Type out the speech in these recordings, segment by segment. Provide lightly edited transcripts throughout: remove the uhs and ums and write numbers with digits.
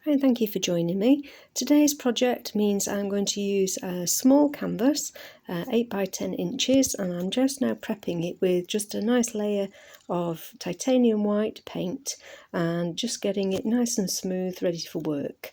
Hi, and thank you for joining me. Today's project means I'm going to use a small canvas, 8 by 10 inches, and I'm just now prepping it with just a nice layer of titanium white paint and just getting it nice and smooth, ready for work.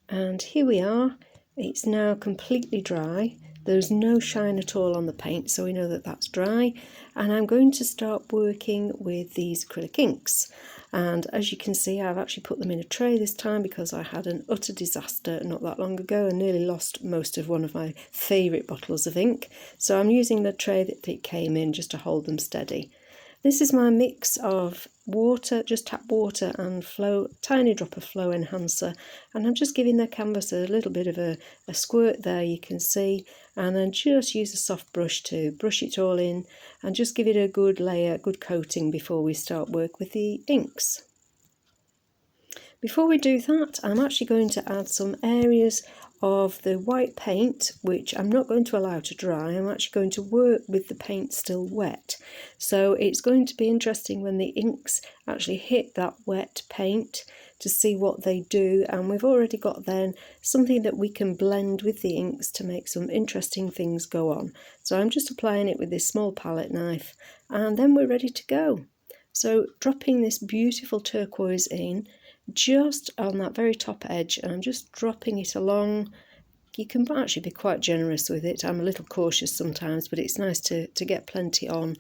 And here we are. It's now completely dry. There's no shine at all on the paint, so we know that that's dry. And I'm going to start working with these acrylic inks. And as you can see, I've actually put them in a tray this time because I had an utter disaster not that long ago and nearly lost most of one of my favourite bottles of ink. So I'm using the tray that it came in just to hold them steady. This is my mix of water, just tap water, and tiny drop of Flow Enhancer, and I'm just giving the canvas a little bit of a squirt there, you can see, and then just use a soft brush to brush it all in and just give it a good layer, good coating before we start work with the inks. Before we do that, I'm actually going to add some areas of the white paint, which I'm not going to allow to dry. I'm actually going to work with the paint still wet. So it's going to be interesting when the inks actually hit that wet paint to see what they do. And we've already got then something that we can blend with the inks to make some interesting things go on. So I'm just applying it with this small palette knife, and then we're ready to go. So dropping this beautiful turquoise in, just on that very top edge, and I'm just dropping it along. You can actually be quite generous with it. I'm a little cautious sometimes, but it's nice to get plenty on.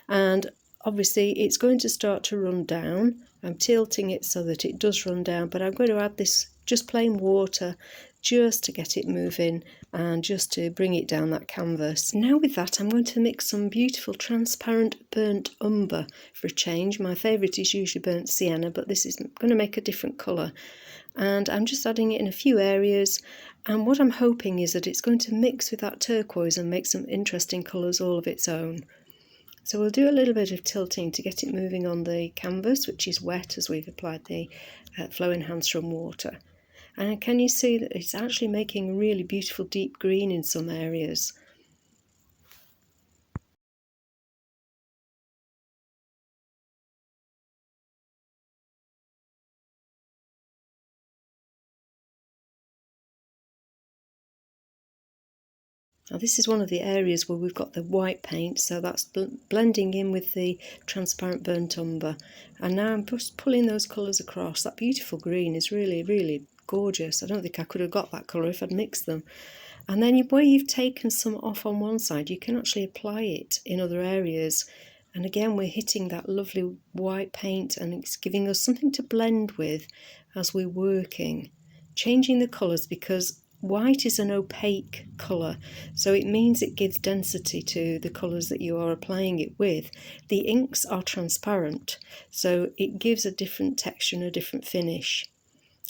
And obviously it's going to start to run down. I'm tilting it so that it does run down, but I'm going to add this just plain water just to get it moving and just to bring it down that canvas. Now with that, I'm going to mix some beautiful transparent burnt umber for a change. My favourite is usually burnt sienna, but this is going to make a different colour. And I'm just adding it in a few areas, and what I'm hoping is that it's going to mix with that turquoise and make some interesting colours all of its own. So we'll do a little bit of tilting to get it moving on the canvas, which is wet as we've applied the Flow Enhancer and water. And can you see that it's actually making a really beautiful deep green in some areas? Now this is one of the areas where we've got the white paint, so that's blending in with the transparent burnt umber. And now I'm just pulling those colours across. That beautiful green is really, really gorgeous. I don't think I could have got that colour if I'd mixed them. And then where you've taken some off on one side, you can actually apply it in other areas. And again, we're hitting that lovely white paint, and it's giving us something to blend with as we're working. Changing the colours, because white is an opaque colour, so it means it gives density to the colours that you are applying it with. The inks are transparent, so it gives a different texture and a different finish.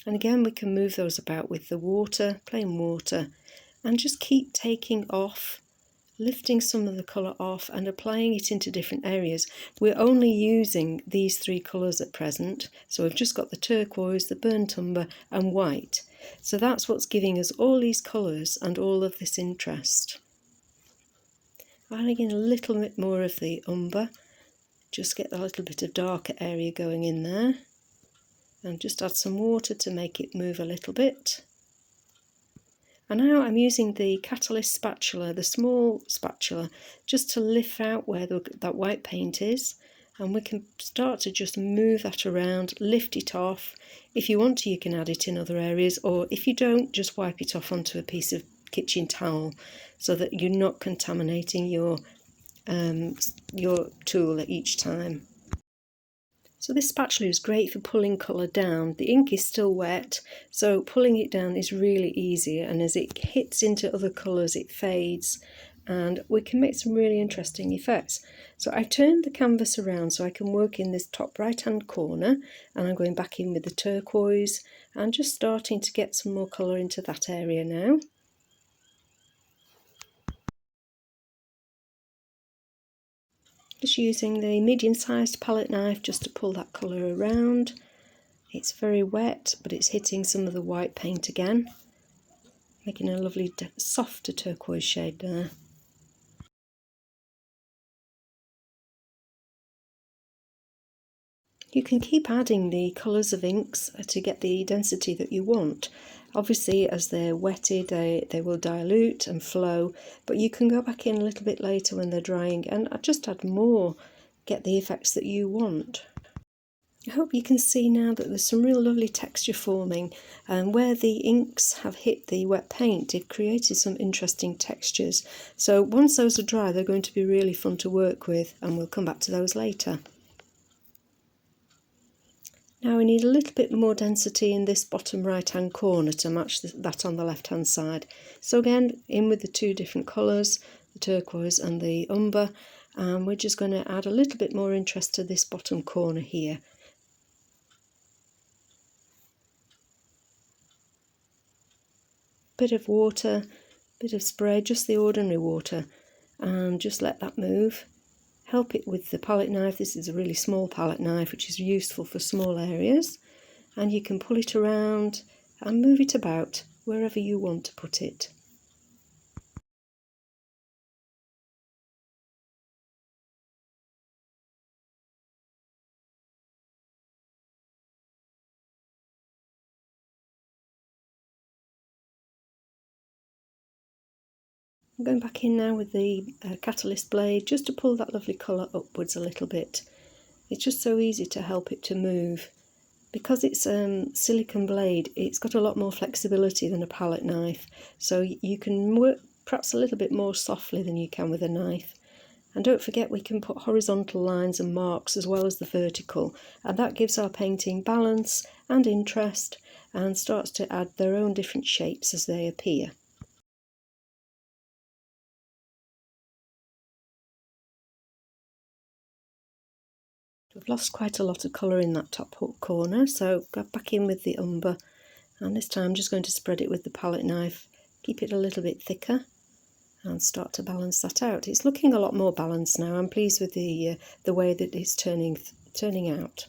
And again, we can move those about with the water, plain water, and just keep taking off, lifting some of the colour off and applying it into different areas. We're only using these three colours at present, so we've just got the turquoise, the burnt umber and white. So that's what's giving us all these colours and all of this interest. Adding in a little bit more of the umber, just get a little bit of darker area going in there, and just add some water to make it move a little bit. And now I'm using the catalyst spatula, the small spatula, just to lift out where that white paint is, and we can start to just move that around, lift it off. If you want to, you can add it in other areas, or if you don't, just wipe it off onto a piece of kitchen towel so that you're not contaminating your tool at each time. So this spatula is great for pulling colour down. The ink is still wet, so pulling it down is really easy, and as it hits into other colours it fades, and we can make some really interesting effects. So I've turned the canvas around so I can work in this top right hand corner, and I'm going back in with the turquoise and just starting to get some more colour into that area now. Just using the medium-sized palette knife just to pull that colour around. It's very wet, but it's hitting some of the white paint again, making a lovely softer turquoise shade there. You can keep adding the colours of inks to get the density that you want. Obviously, as they're wetted, they will dilute and flow, but you can go back in a little bit later when they're drying and just add more, get the effects that you want. I hope you can see now that there's some real lovely texture forming, and where the inks have hit the wet paint, they've created some interesting textures. So once those are dry, they're going to be really fun to work with, and we'll come back to those later. Now we need a little bit more density in this bottom right hand corner to match that on the left hand side. So again, in with the two different colours, the turquoise and the umber, and we're just going to add a little bit more interest to this bottom corner here. Bit of water, bit of spray, just the ordinary water, and just let that move. Help it with the palette knife. This is a really small palette knife which is useful for small areas, and you can pull it around and move it about wherever you want to put it. I'm going back in now with the catalyst blade just to pull that lovely colour upwards a little bit. It's just so easy to help it to move. Because it's silicone blade, it's got a lot more flexibility than a palette knife, so you can work perhaps a little bit more softly than you can with a knife. And don't forget, we can put horizontal lines and marks as well as the vertical, and that gives our painting balance and interest and starts to add their own different shapes as they appear. We've lost quite a lot of colour in that top corner, so go back in with the umber, and this time I'm just going to spread it with the palette knife, keep it a little bit thicker and start to balance that out. It's looking a lot more balanced now. I'm pleased with the way that it's turning out.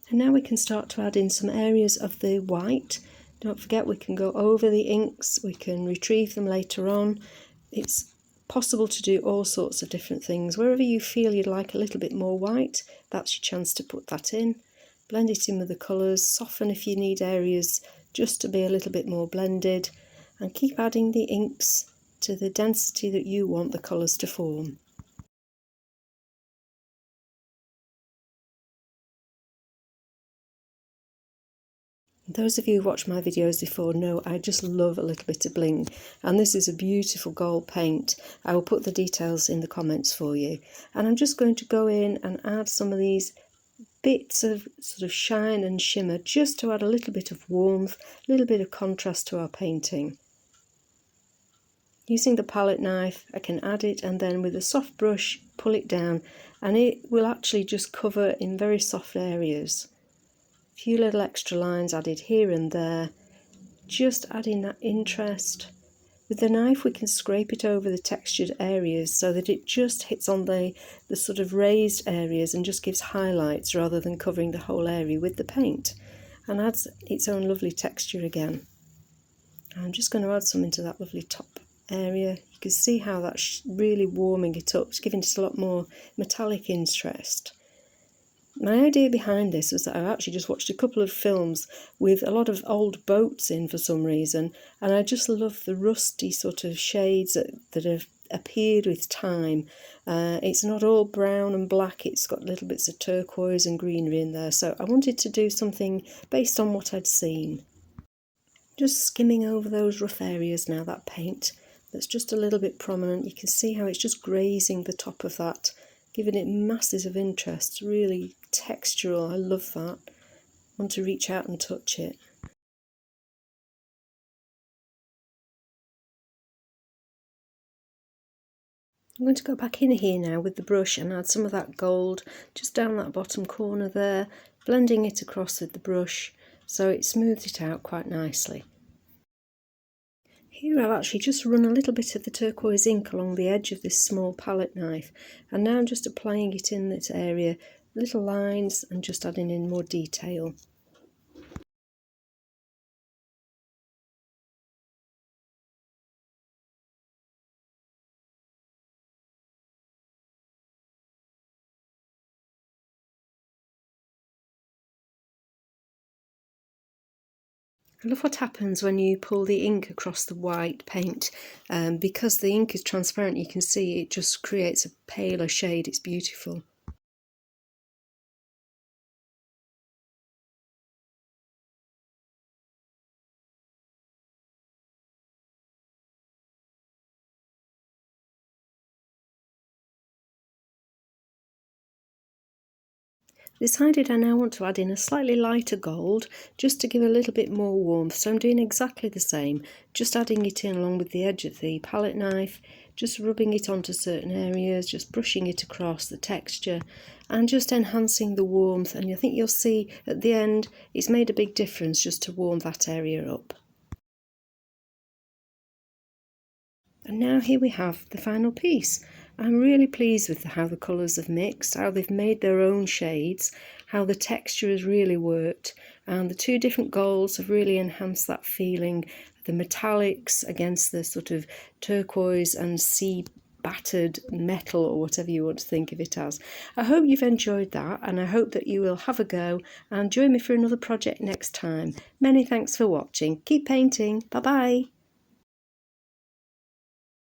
And now we can start to add in some areas of the white. Don't forget, we can go over the inks, we can retrieve them later on. It's possible to do all sorts of different things. Wherever you feel you'd like a little bit more white, that's your chance to put that in. Blend it in with the colours, soften if you need areas just to be a little bit more blended, and keep adding the inks to the density that you want the colours to form. Those of you who watched my videos before know I just love a little bit of bling, and this is a beautiful gold paint. I will put the details in the comments for you, and I'm just going to go in and add some of these bits of sort of shine and shimmer just to add a little bit of warmth, a little bit of contrast to our painting. Using the palette knife, I can add it and then with a soft brush pull it down, and it will actually just cover in very soft areas. A few little extra lines added here and there, just adding that interest. With the knife we can scrape it over the textured areas so that it just hits on the sort of raised areas and just gives highlights rather than covering the whole area with the paint, and adds its own lovely texture again. I'm just going to add some into that lovely top area. You can see how that's really warming it up, it's giving it a lot more metallic interest. My idea behind this was that I actually just watched a couple of films with a lot of old boats in for some reason, and I just love the rusty sort of shades that have appeared with time. It's not all brown and black, it's got little bits of turquoise and greenery in there, so I wanted to do something based on what I'd seen. Just skimming over those rough areas now, that paint that's just a little bit prominent, you can see how it's just grazing the top of that, giving it masses of interest, really textural. I love that. Want to reach out and touch it. I'm going to go back in here now with the brush and add some of that gold just down that bottom corner there, blending it across with the brush so it smooths it out quite nicely. Here I've actually just run a little bit of the turquoise ink along the edge of this small palette knife, and now I'm just applying it in this area, little lines, and just adding in more detail. I love what happens when you pull the ink across the white paint. Because the ink is transparent, you can see it just creates a paler shade. It's beautiful. Decided I now want to add in a slightly lighter gold just to give a little bit more warmth, so I'm doing exactly the same, just adding it in along with the edge of the palette knife, just rubbing it onto certain areas, just brushing it across the texture and just enhancing the warmth, and I think you'll see at the end it's made a big difference just to warm that area up. And now here we have the final piece. I'm really pleased with how the colours have mixed, how they've made their own shades, how the texture has really worked, and the two different golds have really enhanced that feeling, the metallics against the sort of turquoise and sea battered metal, or whatever you want to think of it as. I hope you've enjoyed that, and I hope that you will have a go and join me for another project next time. Many thanks for watching. Keep painting. Bye bye.